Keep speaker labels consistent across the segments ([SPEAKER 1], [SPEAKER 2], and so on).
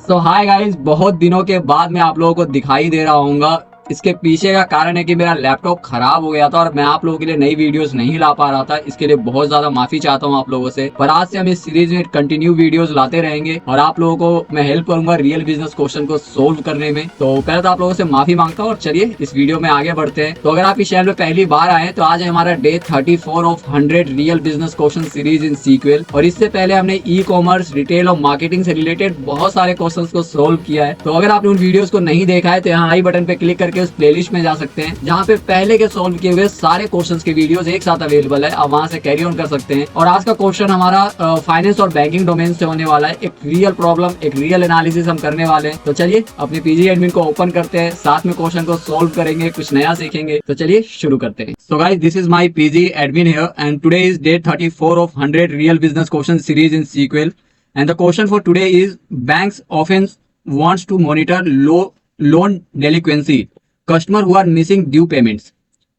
[SPEAKER 1] सो hi guys, बहुत दिनों के बाद मैं आप लोगों को दिखाई दे रहा हूँ। इसके पीछे का कारण है कि मेरा लैपटॉप खराब हो गया था और मैं आप लोगों के लिए नई वीडियोस नहीं ला पा रहा था। इसके लिए बहुत ज्यादा माफी चाहता हूँ आप लोगों से। पर आज से हम इस सीरीज में कंटिन्यू वीडियोस लाते रहेंगे और आप लोगों को मैं हेल्प करूंगा रियल बिजनेस क्वेश्चन को सोल्व करने में। तो पहले तो आप लोगों से माफी मांगता हूँ और चलिए इस वीडियो में आगे बढ़ते हैं। तो अगर आप इस चैनल में पहली बार आए तो आज है हमारा day 34 of 100 real business question series in sequel. और इससे पहले हमने ई कॉमर्स, रिटेल और मार्केटिंग से रिलेटेड बहुत सारे क्वेश्चंस को सोल्व किया है। तो अगर आपने उन वीडियोस को नहीं देखा है तो यहाँ आई बटन पे क्लिक करके उस प्लेलिस्ट में जा सकते हैं, जहाँ पे पहले के सोल्व किए हुए सारे क्वेश्चंस के वीडियोस एक साथ अवेलेबल है। आप वहां से कैरी ऑन कर सकते हैं। और आज का क्वेश्चन हमारा फाइनेंस और बैंकिंग डोमेन से होने वाला है। एक रियल प्रॉब्लम, एक रियल एनालिसिस हम करने वाले हैं। तो चलिए अपने पीजी एडमिन को ओपन करते हैं, साथ में क्वेश्चन को सोल्व करेंगे, कुछ नया सीखेंगे। तो चलिए शुरू करते हैं। So guys, this is my PG admin here and today is day 34 of 100 real business question series in sequel. And the question for today is, banks often wants to monitor loan delinquency, customer who are missing due payments.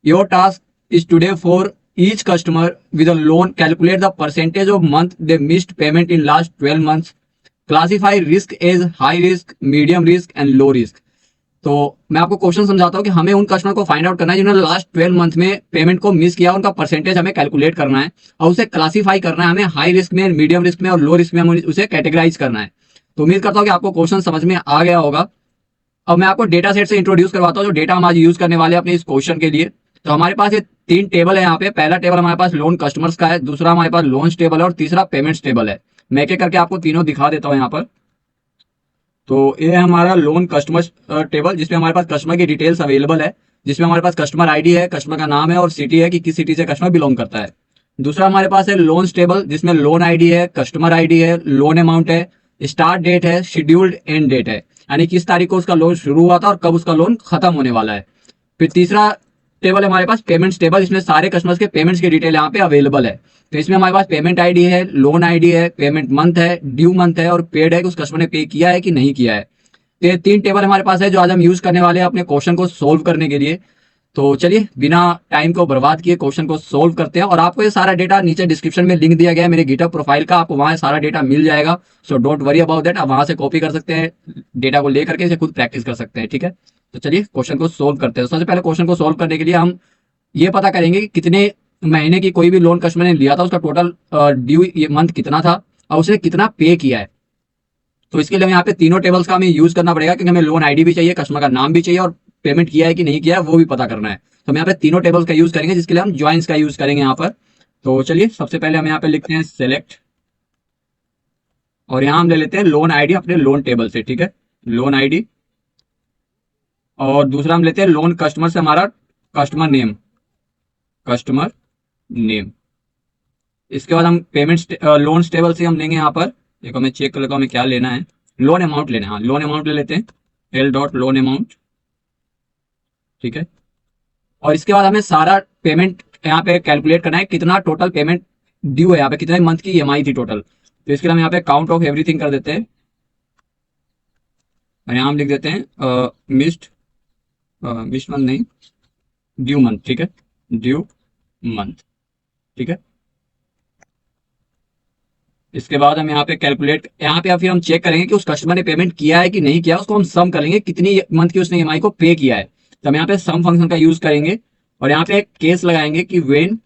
[SPEAKER 1] Your task is today for each customer with a loan, calculate the percentage of month they missed payment in last 12 months. Classify risk as high risk, medium risk and low risk. तो मैं आपको question समझाता हूँ कि हमें उन customer को find out करना है जिन्होंने लास्ट 12 मंथ में पेमेंट को मिस किया। उनका परसेंटेज हमें कैलकुलेट करना है और उसे क्लासीफाई करना है। हमें हाई रिस्क में, मीडियम रिस्क में और लो रिस्क में हमें उसे कैटेगराइज करना है। तो उम्मीद करता हूँ कि आपको क्वेश्चन समझ में आ गया होगा। अब मैं आपको डेटा सेट से इंट्रोड्यूस करवाता हूँ जो डेटा हम आज यूज करने वाले हैं अपने इस क्वेश्चन के लिए। तो हमारे पास ये तीन टेबल है यहाँ पे। पहला टेबल हमारे पास लोन कस्टमर्स का है, दूसरा हमारे पास लोन्स टेबल है और तीसरा पेमेंट्स टेबल है। मैं एक एक करके आपको तीनों दिखा देता हूँ यहाँ पर। तो ये है हमारा लोन कस्टमर टेबल, जिसमें हमारे पास कस्टमर की डिटेल्स अवेलेबल है, जिसमें हमारे पास कस्टमर आईडी है, कस्टमर का नाम है और सिटी है कि किस सिटी से कस्टमर बिलोंग करता है। दूसरा हमारे पास है लोन्स टेबल, जिसमें लोन आईडी है, कस्टमर आईडी है, लोन अमाउंट है, स्टार्ट डेट है, शेड्यूल्ड एंड डेट है, यानी किस तारीख को उसका लोन शुरू हुआ था और कब उसका लोन खत्म होने वाला है। फिर तीसरा टेबल है हमारे पास पेमेंट्स टेबल, जिसमें सारे कस्टमर्स के पेमेंट्स की डिटेल यहाँ पे अवेलेबल है। तो इसमें हमारे पास पेमेंट आईडी है, लोन आईडी है, पेमेंट मंथ है, ड्यू मंथ है और पेड है कि उस कस्टमर ने पे किया है कि नहीं किया है। तो ये तीन टेबल हमारे पास है जो आज हम यूज करने वाले हैं अपने क्वेश्चन को सोल्व करने के लिए। तो चलिए बिना टाइम को बर्बाद किए क्वेश्चन को सोल्व करते हैं। और आपको ये सारा डेटा नीचे डिस्क्रिप्शन में लिंक दिया गया है मेरे गिटहब प्रोफाइल का, आपको वहां सारा डेटा मिल जाएगा। So don't worry about that, आप वहां से कॉपी कर सकते हैं, डेटा को लेकर के इसे खुद प्रैक्टिस कर सकते हैं। ठीक है, तो चलिए क्वेश्चन को सोल्व करते हैं। सबसे पहले क्वेश्चन को सोल्व करने के लिए हम ये पता करेंगे कि कितने महीने की कोई भी लोन कस्टमर ने लिया था, उसका टोटल ड्यू मंथ कितना था और उसने कितना पे किया है। तो इसके लिए यहाँ पे तीनों टेबल्स का हमें यूज करना पड़ेगा, क्योंकि हमें लोन आईडी भी चाहिए, कस्टमर का नाम भी चाहिए और पेमेंट किया है कि नहीं किया है वो भी पता करना है। तो हम यहाँ पे तीनों टेबल्स का यूज करेंगे, जिसके लिए हम ज्वाइंस का यूज करेंगे यहाँ पर। तो चलिए सबसे पहले हम यहाँ पे लिखते हैं सेलेक्ट और यहाँ हम ले लेते हैं लोन आईडी अपने लोन टेबल से। ठीक है, लोन आईडी। और दूसरा हम लेते हैं लोन कस्टमर से हमारा कस्टमर नेम, कस्टमर नेम। इसके बाद हम पेमेंट लोन टेबल से हम लेंगे यहाँ पर, देखो मैं चेक कर लेता हूँ हमें क्या लेना है। लोन अमाउंट लेना है, हाँ लोन अमाउंट ले लेते हैं, एल डॉट लोन अमाउंट। ठीक है, और इसके बाद हमें सारा पेमेंट यहाँ पे कैलकुलेट करना है, कितना टोटल पेमेंट ड्यू है, यहाँ पे कितने मंथ की ईएमआई थी टोटल। तो इसके लिए हम यहाँ पे काउंट ऑफ एवरीथिंग कर देते हैं और यहाँ हम लिख देते हैं मिस्ड मंथ नहीं, ड्यू मंथ। ठीक है, ड्यू मंथ। ठीक है, इसके बाद हम यहाँ पे कैलकुलेट, यहाँ पे फिर हम चेक करेंगे कि उस कस्टमर ने पेमेंट किया है कि नहीं किया, उसको हम सम करेंगे कितनी मंथ की उसने ईएमआई को पे किया है। तो हम यहाँ पे सम फंक्शन का यूज करेंगे और यहाँ पे एक केस लगाएंगे कि वेन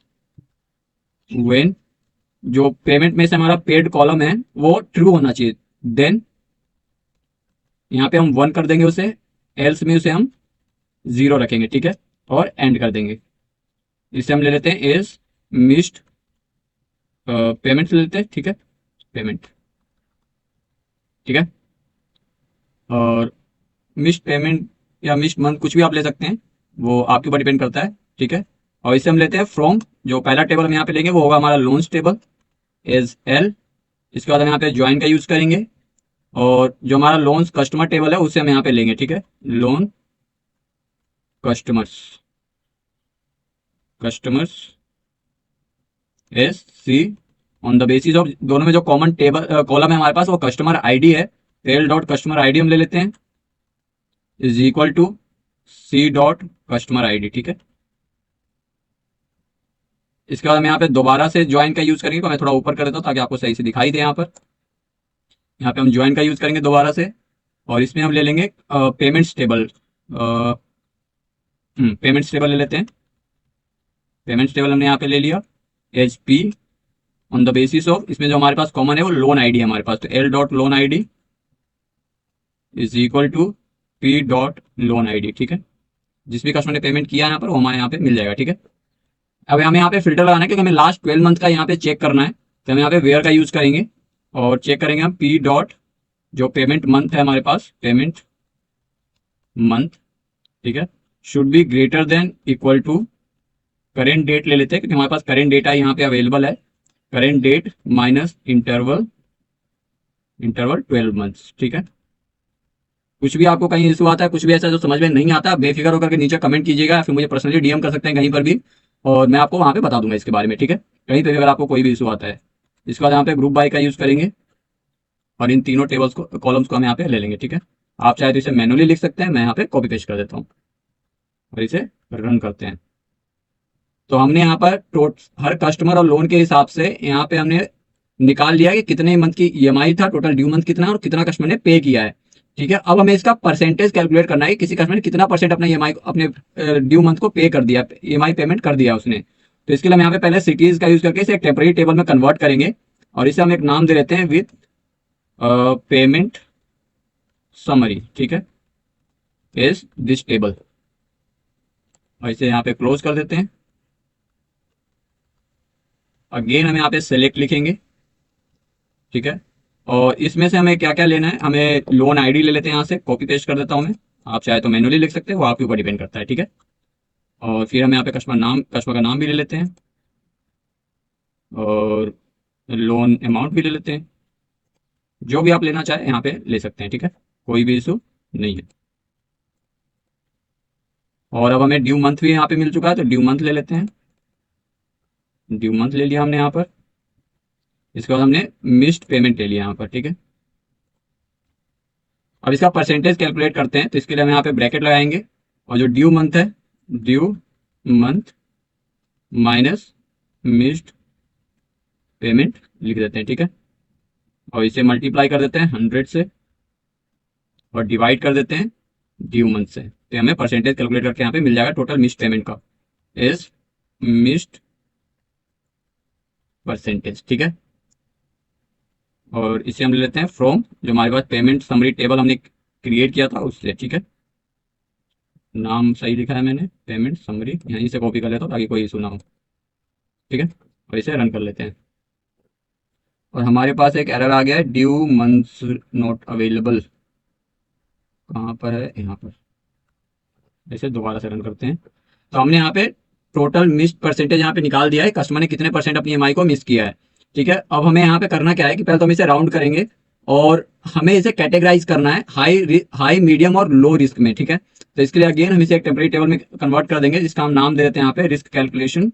[SPEAKER 1] जो पेमेंट में से हमारा पेड कॉलम है वो ट्रू होना चाहिए, देन यहाँ पे हम 1 कर देंगे उसे, एल्स में उसे हम 0 रखेंगे। ठीक है, और एंड कर देंगे। इसे हम ले लेते हैं एज मिस्ड पेमेंट ले लेते हैं। ठीक है, पेमेंट। ठीक है, और मिस्ड पेमेंट या मिस्ड मंथ कुछ भी आप ले सकते हैं, वो आपके ऊपर डिपेंड करता है। ठीक है, और इसे हम लेते हैं फ्रॉम, जो पहला टेबल हम यहाँ पे लेंगे वो होगा हमारा लोन्स टेबल, एज एल। इसके बाद हम यहाँ पे ज्वाइन का यूज करेंगे और जो हमारा लोन्स कस्टमर टेबल है उसे हम यहाँ पे लेंगे। ठीक है, loan customers as C on the basis of, दोनों में जो कॉमन टेबल कॉलम है हमारे पास वो कस्टमर आईडी है, एल डॉट कस्टमर आईडी हम ले लेते हैं is equal to C dot customer ID. ठीक है, इसके बाद हम यहाँ पे दोबारा से ज्वाइन का यूज करेंगे, तो मैं थोड़ा ऊपर कर देता हूँ ताकि आपको सही से दिखाई दे। यहाँ पे हम ज्वाइन का यूज करेंगे दोबारा से और इसमें हम ले लेंगे पेमेंट्स टेबल। पेमेंट्स टेबल ले लेते हैं। पेमेंट्स टेबल हमने यहाँ पे ले लिया H P on the basis of, इसमें जो हमारे पास कॉमन है वो लोन आईडी है हमारे पास, तो L dot loan ID is equal to P dot loan ID. ठीक है, जिस भी कस्टमर ने पेमेंट किया है यहाँ पर वो हमारे यहाँ पे मिल जाएगा। ठीक है, अब हमें यहाँ पे फिल्टर लगाना है क्योंकि हमें लास्ट 12 मंथ का यहाँ पे चेक करना है, तो हम यहाँ पे वेयर का यूज करेंगे और चेक करेंगे हम पी डॉट जो पेमेंट मंथ है हमारे पास, पेमेंट मंथ। ठीक है, should be greater than equal to current date ले लेते हैं क्योंकि हमारे पास करेंट डेटा यहाँ पे अवेलेबल है, current date minus interval 12 months. ठीक है, कुछ भी आपको कहीं इशू आता है, कुछ भी ऐसा जो समझ में नहीं आता, बेफिक्र होकर के नीचे कमेंट कीजिएगा या फिर मुझे पर्सनली डीएम कर सकते हैं कहीं पर भी, और मैं आपको वहाँ पे बता दूंगा इसके बारे में। ठीक है, कहीं पे भी अगर आपको कोई भी इशू आता है। इसके बाद यहाँ पे ग्रुप बाय का यूज करेंगे और इन तीनों टेबल्स को, कॉलम्स को हम यहाँ पे ले लेंगे। ठीक है, आप चाहे तो इसे मैनुअली लिख सकते हैं, मैं यहाँ पे कॉपी पेस्ट कर देता हूँ और इसे रन करते हैं। तो हमने यहाँ पर हर कस्टमर और लोन के हिसाब से यहाँ पे हमने निकाल लिया कि कितने मंथ की ईएमआई था, टोटल ड्यू मंथ कितना और कितना कस्टमर ने पे किया है। ठीक है, अब हमें इसका परसेंटेज कैलकुलेट करना है कि किसी कस्टमर ने कितना परसेंट अपने ईएमआई अपने ड्यू मंथ को पे कर दिया, ईएमआई पेमेंट कर दिया उसने। तो इसके लिए हम यहाँ पे पहले सिटीज का यूज करके इसे एक टेम्पररी टेबल में कन्वर्ट करेंगे और इसे हम एक नाम दे देते हैं विथ पेमेंट समरी। ठीक है, इज दिस टेबल, और इसे यहाँ पे क्लोज कर देते हैं। अगेन हम यहाँ पे सेलेक्ट लिखेंगे। ठीक है, और इसमें से हमें क्या क्या लेना है, हमें लोन आईडी ले लेते हैं, यहाँ से कॉपी पेस्ट कर देता हूँ मैं, आप चाहे तो मैनुअली लिख सकते हैं, वो आपके ऊपर डिपेंड करता है। ठीक है, और फिर हम यहाँ पे कस्टमर का नाम भी ले लेते हैं और लोन अमाउंट भी ले लेते हैं, जो भी आप लेना चाहे यहाँ पे ले सकते हैं। ठीक है, कोई भी इशू नहीं है। और अब हमें ड्यू मंथ भी यहाँ पे मिल चुका है, तो ड्यू मंथ ले लेते हैं। ड्यू मंथ ले लिया हमने यहाँ पर। इसके बाद हमने मिस्ड पेमेंट ले लिया यहाँ पर। ठीक है, अब इसका परसेंटेज कैलकुलेट करते हैं, तो इसके लिए हम यहाँ पे ब्रैकेट लगाएंगे और जो ड्यू मंथ है, due month minus missed payment लिख देते हैं। ठीक है, और इसे मल्टीप्लाई कर देते हैं 100 से और डिवाइड कर देते हैं ड्यू मंथ से, तो हमें परसेंटेज कैलकुलेट करके यहाँ पे मिल जाएगा टोटल मिस्ड पेमेंट का, इज मिस्ड परसेंटेज। ठीक है, और इसे हम ले लेते हैं फ्रॉम जो हमारे पास पेमेंट समरी टेबल हमने क्रिएट किया था उससे। ठीक है, नाम सही लिखा है मैंने, पेमेंट समरी, यहीं से कॉपी कर लेता हूँ ताकि कोई इशू ना हो। ठीक है, और इसे रन कर लेते हैं और हमारे पास एक एरर आ गया है, ड्यू मंथ्स नॉट अवेलेबल। कहाँ पर है, यहाँ पर। इसे दोबारा से रन करते हैं। तो हमने यहाँ पे टोटल मिस्ड परसेंटेज यहाँ पे निकाल दिया है, कस्टमर ने कितने परसेंट अपनी ईएमआई को मिस किया है। ठीक है, अब हमें यहाँ पे करना क्या है कि पहले तो हम इसे राउंड करेंगे और हमें इसे कैटेगराइज करना है हाई मीडियम और लो रिस्क में। ठीक है, तो इसके लिए अगेन हम इसे एक टेम्पररी टेबल में कन्वर्ट कर देंगे, जिसका हम नाम दे देते हैं यहाँ पे risk calculation,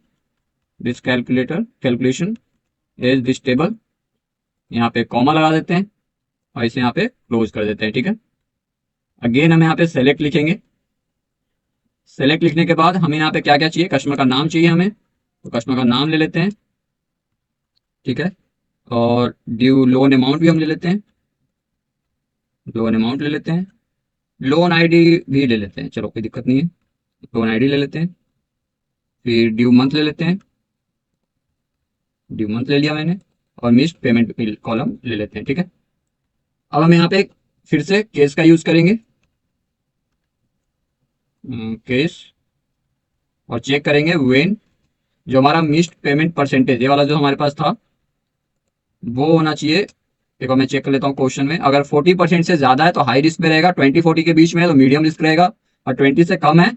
[SPEAKER 1] risk calculator calculation as this table. यहाँ पे कॉमा लगा देते हैं और इसे यहाँ पे क्लोज कर देते हैं। ठीक है, अगेन हम यहाँ पे सेलेक्ट लिखेंगे। सेलेक्ट लिखने के बाद हमें यहाँ पे क्या क्या चाहिए, कस्टमर का नाम चाहिए हमें, तो कस्टमर का नाम ले लेते हैं। ठीक है, और ड्यू लोन अमाउंट भी हम ले लेते हैं, लोन अमाउंट ले लेते हैं, लोन आईडी भी ले लेते हैं, चलो कोई दिक्कत नहीं है, लोन आईडी ले लेते हैं। फिर ड्यू मंथ ले लेते हैं, ड्यू मंथ ले लिया मैंने, और मिस्ड पेमेंट बिल कॉलम ले लेते हैं। ठीक है, अब हम यहाँ पे फिर से केस का यूज करेंगे, केस, और चेक करेंगे व्हेन जो हमारा मिस्ड पेमेंट परसेंटेज ये वाला जो हमारे पास था वो होना चाहिए। देखो मैं चेक कर लेता हूँ क्वेश्चन में, अगर 40% से ज्यादा है तो हाई रिस्क में रहेगा, 20-40 के बीच में है तो मीडियम रिस्क रहेगा, और 20 से कम है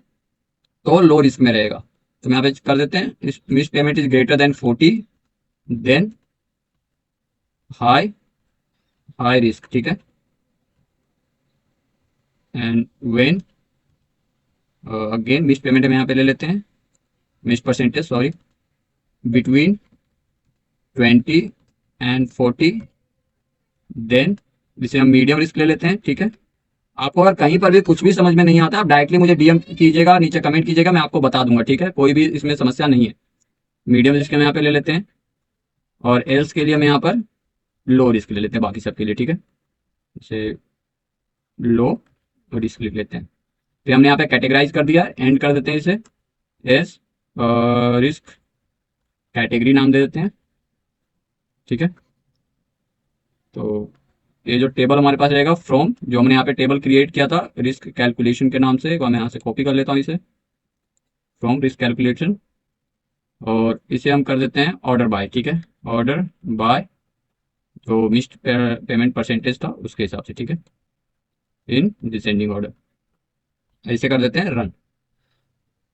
[SPEAKER 1] तो लो रिस्क में रहेगा। तो यहाँ पे कर देते हैं missed payment is greater than 40 then high high risk. ठीक है, and when again missed payment हम यहाँ पे ले लेते हैं, missed percentage sorry, between 20 and 40 then जिसे हम मीडियम रिस्क ले लेते हैं। ठीक है, आपको अगर कहीं पर भी कुछ भी समझ में नहीं आता आप डायरेक्टली मुझे डीएम कीजिएगा, नीचे कमेंट कीजिएगा, मैं आपको बता दूंगा। ठीक है, कोई भी इसमें समस्या नहीं है। मीडियम रिस्क हम यहाँ पे ले लेते हैं और एल्स के लिए हम यहाँ पर लो रिस्क ले लेते हैं बाकी सबके लिए। ठीक है, इसे लो रिस्क लिख लेते हैं। फिर हमने यहाँ पे कैटेगराइज कर दिया, एंड कर देते हैं इसे एस रिस्क कैटेगरी नाम दे देते हैं। ठीक है, तो ये जो टेबल हमारे पास रहेगा फ्रॉम, जो हमने यहाँ पे टेबल क्रिएट किया था रिस्क कैलकुलेशन के नाम से, वो मैं यहाँ से कॉपी कर लेता हूँ इसे, फ्रॉम रिस्क कैलकुलेशन, और इसे हम कर देते हैं ऑर्डर बाय। ठीक है, ऑर्डर बाय जो मिस्ड पेमेंट परसेंटेज था उसके हिसाब से। ठीक है, इन डिसेंडिंग ऑर्डर, ऐसे कर देते हैं रन।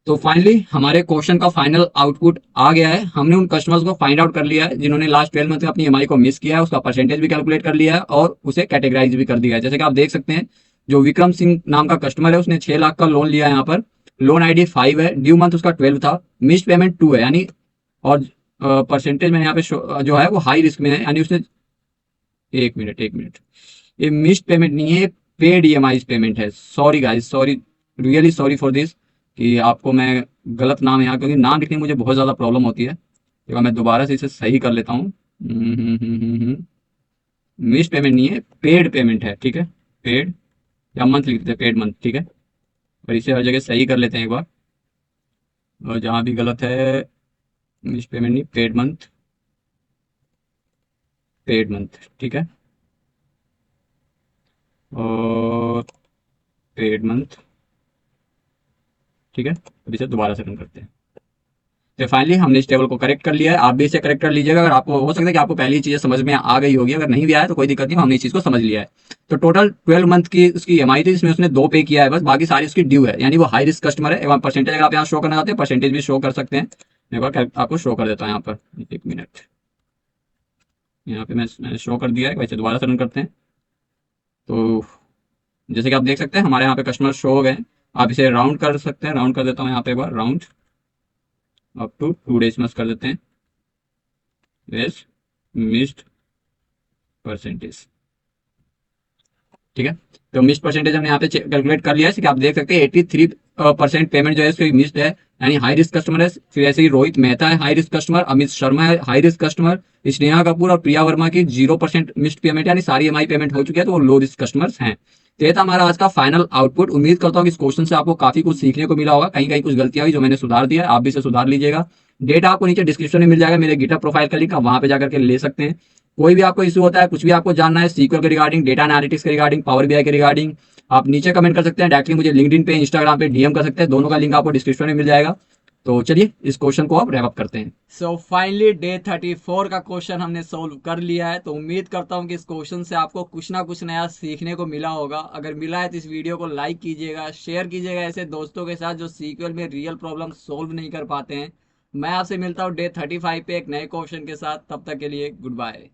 [SPEAKER 1] तो फाइनली हमारे क्वेश्चन का फाइनल आउटपुट आ गया है। हमने उन कस्टमर्स को फाइंड आउट कर लिया है जिन्होंने लास्ट 12 मंथ में अपनी ईएमआई को मिस किया है, उसका परसेंटेज भी कैलकुलेट कर लिया है और उसे कैटेगराइज भी कर दिया है। जैसे कि आप देख सकते हैं, जो विक्रम सिंह नाम का कस्टमर है उसने 6 लाख का लोन लिया है। यहाँ पर लोन आईडी 5 है, ड्यू मंथ उसका 12 था, मिस्ड पेमेंट 2 है, यानी और परसेंटेज में यहाँ पे जो है वो हाई रिस्क में है, यानी उसने एक मिनट, ये मिस्ड पेमेंट नहीं है, पेड ईएमआई पेमेंट है। Sorry guys, sorry, really sorry for this कि आपको मैं गलत नाम यहाँ, क्योंकि नाम लिखने में मुझे बहुत ज़्यादा प्रॉब्लम होती है। तो मैं दोबारा से इसे सही कर लेता हूँ। मिस्ड पेमेंट नहीं है, पेड पेमेंट है। ठीक है, पेड या मंथ लिख देते हैं, पेड मंथ। ठीक है, और इसे हर जगह सही कर लेते हैं एक बार, और जहाँ भी गलत है, मिस्ड पेमेंट नहीं, पेड मंथ, पेड मंथ। ठीक है, और पेड मंथ। ठीक है, अब इसे दोबारा से रन करते हैं। तो फाइनली हमने इस टेबल को करेक्ट कर लिया है, आप भी इसे करेक्ट कर लीजिएगा। अगर आपको हो सकता है कि आपको पहली चीज़ें समझ में आ गई होगी, अगर नहीं भी आया तो कोई दिक्कत नहीं, हमने इस चीज़ को समझ लिया है। तो टोटल 12 मंथ की उसकी ईएमआई थी, इसमें उसने 2 पे किया है बस, बाकी सारी उसकी ड्यू है, यानी वो हाई रिस्क कस्टमर है। एक बार परसेंटेज अगर आप यहाँ शो करना चाहते हैं, परसेंटेज भी शो कर सकते हैं। मैं एक बार आपको शो कर देता हूँ यहाँ पर, एक मिनट, यहाँ पे मैंने शो कर दिया है। वैसे दोबारा से रन करते हैं। तो जैसे कि आप देख सकते हैं हमारे यहाँ पे कस्टमर शो हो गए हैं। आप इसे राउंड कर सकते हैं, राउंड कर देता हूँ यहाँ पे एक बार, राउंड अप टू 2 डेसिमल्स कर देते हैं, एस मिस्ड परसेंटेज। ठीक है, तो मिस्ड परसेंटेज हमने यहाँ पे कैलकुलेट कर लिया है। कि आप देख सकते हैं 83% पेमेंट जो है इसकी मिस्ड है, यानी हाई रिस्क कस्टमर है। फिर ऐसे ही रोहित मेहता है high risk customer, Amit Sharma है high risk customer, Sneha Kapoor और प्रिया वर्मा की 0% मिस्ड पेमेंट, यानी सारी ईएमआई पेमेंट हो चुकी है, तो वो लो रिस्क कस्टमर्स हैं। तो ये था हमारा आज का फाइनल आउटपुट। उम्मीद करता हूँ कि इस क्वेश्चन से आपको काफी कुछ सीखने को मिला होगा। कहीं कहीं कुछ गलतियां हुई जो मैंने सुधार दिया है, आप भी इसे सुधार लीजिएगा। डेटा आपको नीचे डिस्क्रिप्शन में मिल जाएगा, मेरे गिटहब प्रोफाइल का लिंक, आप वहां पे जाकर के ले सकते हैं। कोई भी आपको इशू होता है, कुछ भी आपको जानना है सीक्वल के रिगार्डिंग, डेटा एनालिटिक्स के रिगार्डिंग, पावर बीआई के रिगार्डिंग, आप नीचे कमेंट कर सकते हैं। डायरेक्टली मुझे लिंक्डइन पे, इंस्टाग्राम पे डीएम कर सकते हैं, दोनों का लिंक आपको डिस्क्रिप्शन में मिल जाएगा। तो चलिए इस क्वेश्चन को अब रैप अप करते हैं। सो फाइनली डे 34 का क्वेश्चन हमने सोल्व कर लिया है। तो उम्मीद करता हूँ कि इस क्वेश्चन से आपको कुछ ना कुछ नया सीखने को मिला होगा। अगर मिला है तो इस वीडियो को लाइक कीजिएगा, शेयर कीजिएगा ऐसे दोस्तों के साथ जो सीक्वल में रियल प्रॉब्लम सोल्व नहीं कर पाते हैं। मैं आपसे मिलता हूँ डे 35 पे एक नए क्वेश्चन के साथ, तब तक के लिए गुड बाय।